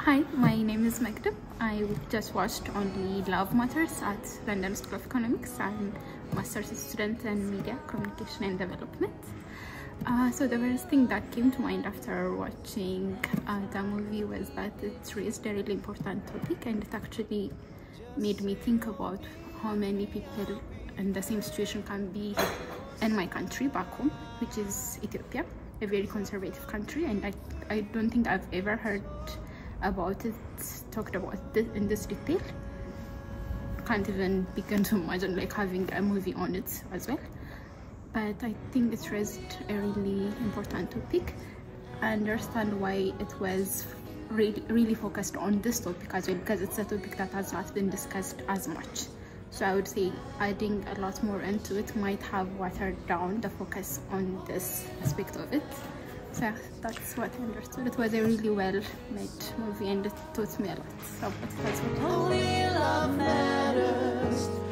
Hi, my name is Magda. I just watched only Love Matters at London School of Economics. I'm a master's student in media, communication and development. So the first thing that came to mind after watching the movie was that it raised a really important topic, and it actually made me think about how many people in the same situation can be in my country back home, which is Ethiopia, a very conservative country, and I don't think I've ever heard about it talked about this in this detail. Can't even begin to imagine like having a movie on it as well. But I think it raised a really important topic. I understand why it was really focused on this topic as well, because it's a topic that has not been discussed as much. So I would say adding a lot more into it might have watered down the focus on this aspect of it. So yeah, that's what I understood. It was a really well-made movie and it taught me a lot about it as well. Only love matters.